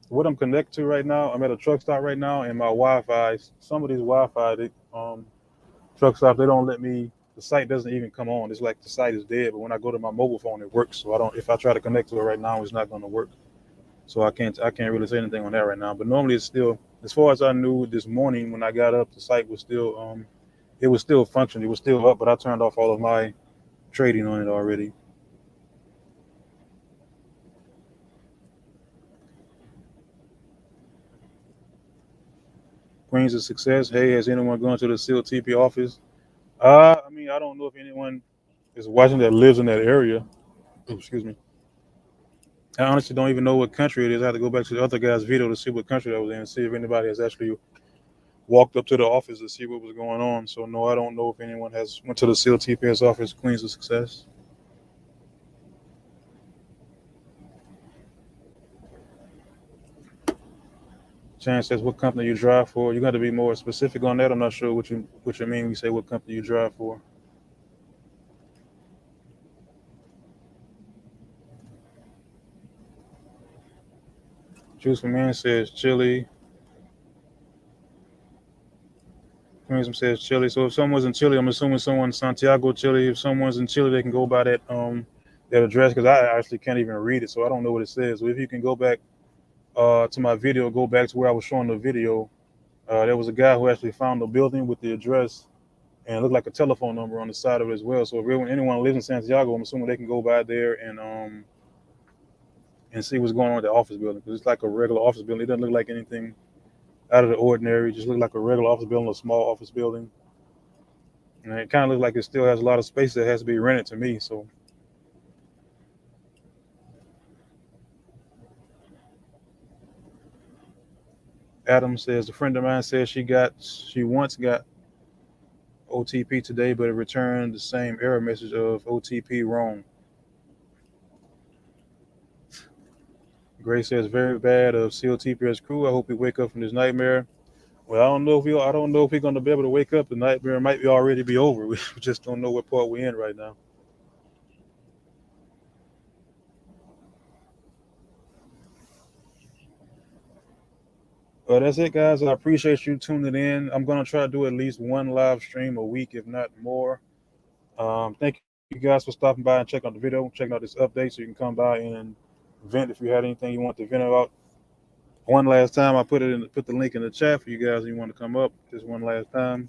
what I'm connected to right now, I'm at a truck stop right now, and my Wi-Fi. Some of these Wi-Fi, truck stops, they don't let me. The site doesn't even come on. It's like the site is dead. But when I go to my mobile phone, it works. So I don't. If I try to connect to it right now, it's not going to work. So I can't really say anything on that right now. But normally it's still, as far as I knew this morning when I got up, the site was still it was still functioning. It was still up, but I turned off all of my trading on it already. Queens of Success. Hey, has anyone gone to the CLTP office? I mean, I don't know if anyone is watching that lives in that area. Oh, excuse me. I honestly don't even know what country it is. I have to go back to the other guy's video to see what country that was in and see if anybody has actually walked up to the office to see what was going on. So no, I don't know if anyone has went to the CLTPS office, Queens of Success. Chan says, "What company you drive for?" You got to be more specific on that. I'm not sure what you mean when you say what company you drive for. Juice for Man says Chile. Queens says Chile. So if someone's in Chile, I'm assuming someone's in Santiago, Chile. If someone's in Chile, they can go by that address because I actually can't even read it, so I don't know what it says. So if you can go back to my video, go back to where I was showing the video. There was a guy who actually found the building with the address, and it looked like a telephone number on the side of it as well. So if anyone lives in Santiago, I'm assuming they can go by there and see what's going on with the office building, because it's like a regular office building. It doesn't look like anything out of the ordinary. It just look like a regular office building, a small office building, and it kind of looks like it still has a lot of space that has to be rented to me. So Adam says, a friend of mine says she once got OTP today, but it returned the same error message of OTP wrong. Gray says, very bad of COTPS crew. I hope you wake up from this nightmare. Well, I don't know if we're gonna be able to wake up. The nightmare might be already be over. We just don't know what part we're in right now. Well, that's it, guys. I appreciate you tuning in. I'm gonna try to do at least one live stream a week, if not more. Thank you guys for stopping by and checking out the video, checking out this update, so you can come by and vent if you had anything you want to vent about. One last time, I put the link in the chat for you guys if you want to come up. Just one last time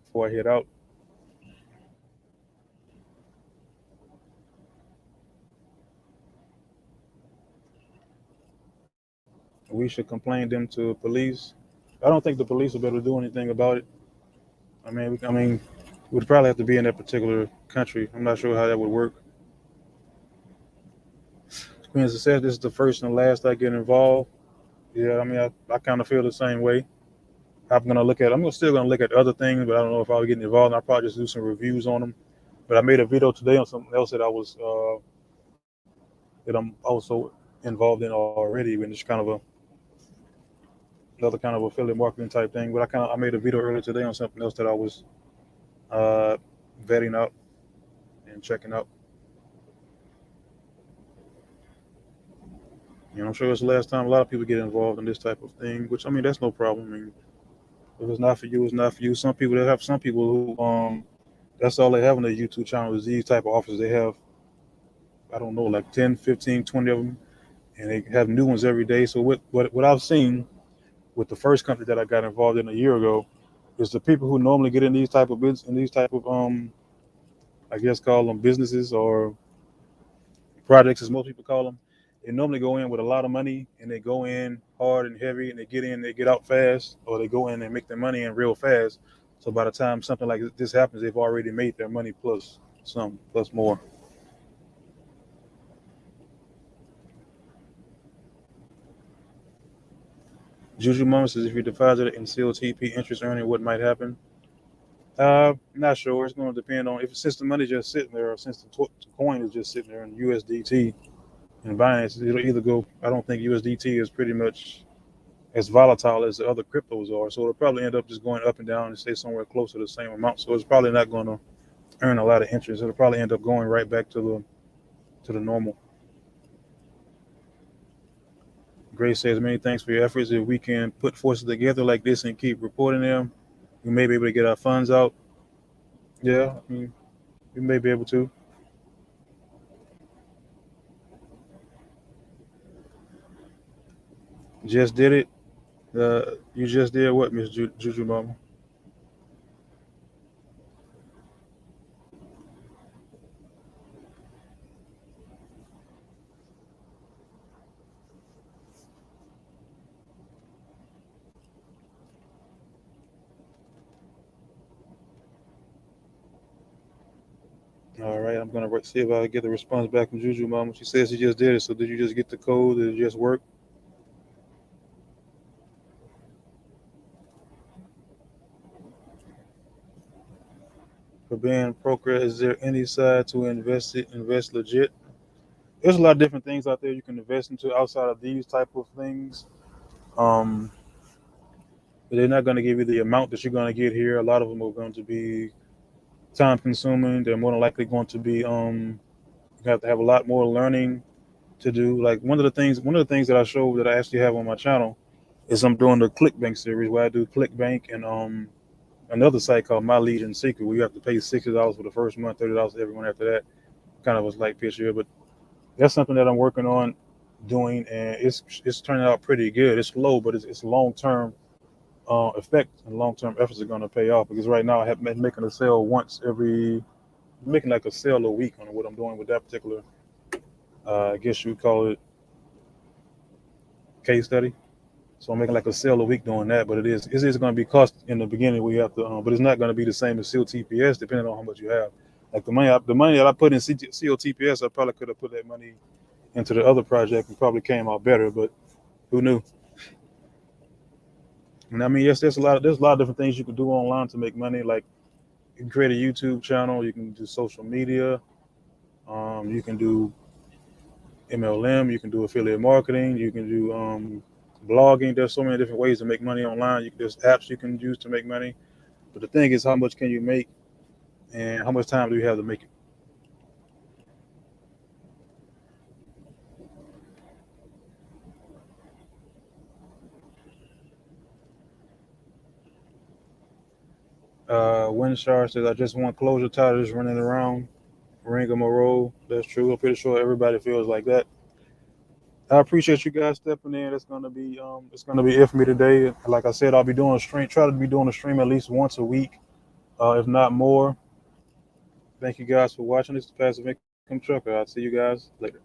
before I head out. We should complain them to police. I don't think the police will be able to do anything about it. I mean, we'd probably have to be in that particular country. I'm not sure how that would work. Queen said this is the first and last I get involved. Yeah, I mean, I kind of feel the same way. I'm still gonna look at other things, but I don't know if I'll get involved. I'll probably just do some reviews on them. But I made a video today on something else that I'm also involved in already, and it's kind of another kind of affiliate marketing type thing. But I made a video earlier today on something else that I was vetting out and checking out. You know, I'm sure it's the last time a lot of people get involved in this type of thing, which, I mean, that's no problem. I mean, if it's not for you, it's not for you. Some people who that's all they have on their YouTube channel is these type of offers. They have, I don't know, like 10, 15, 20 of them, and they have new ones every day. So what I've seen with the first company that I got involved in a year ago is the people who normally get in these type of business, in these type of I guess call them businesses or projects, as most people call them. They normally go in with a lot of money, and they go in hard and heavy, and they get in, they get out fast, or they go in and make their money in real fast. So by the time something like this happens, they've already made their money plus more. Juju Mama says, if you deposit in COTP interest earning, what might happen? Not sure. It's going to depend on since the money's just sitting there, or since the coin is just sitting there in USDT and Binance, it'll either go. I don't think USDT is pretty much as volatile as the other cryptos are, so it'll probably end up just going up and down and stay somewhere close to the same amount. So it's probably not going to earn a lot of interest. It'll probably end up going right back to the normal. Grace says, many thanks for your efforts. If we can put forces together like this and keep reporting them, we may be able to get our funds out. Yeah, I mean, we may be able to. Just did it. You just did what, Miss Juju Mama? All right, I'm gonna see if I get the response back from Juju Mama. She says she just did it. So did you just get the code? Did it just work? For being broker, is there any side to invest legit? There's a lot of different things out there you can invest into outside of these type of things. But they're not going to give you the amount that you're going to get here. A lot of them are going to be time consuming. They're more than likely going to be you have to have a lot more learning to do. Like one of the things that I show that I actually have on my channel is I'm doing the ClickBank series where I do ClickBank and another site called My Lead in Secret where you have to pay $60 for the first month, $30 every month after that. Kind of a slight picture here, but that's something that I'm working on doing, and it's turning out pretty good. It's slow, but it's long term effect and long-term efforts are going to pay off. Because right now I have been making a sale making like a sale a week on what I'm doing with that particular, I guess you would call it case study. So I'm making like a sale a week doing that, but it is going to be cost in the beginning. We have to, but it's not going to be the same as COTPS depending on how much you have. Like the money that I put in COTPS, I probably could have put that money into the other project and probably came out better, but who knew? And I mean, yes, there's a lot of different things you can do online to make money. Like you can create a YouTube channel, you can do social media, you can do MLM, you can do affiliate marketing, you can do blogging. There's so many different ways to make money online. There's apps you can use to make money. But the thing is, how much can you make, and how much time do you have to make it? Windshar says, I just want closure, tired of just running around, ring-a-mo-roll. That's true. I'm pretty sure everybody feels like that. I appreciate you guys stepping in. It's gonna be it for me today. Like I said, I'll be doing a stream. Try to be doing a stream at least once a week, if not more. Thank you guys for watching. This is Passive Income Trucker. I'll see you guys later.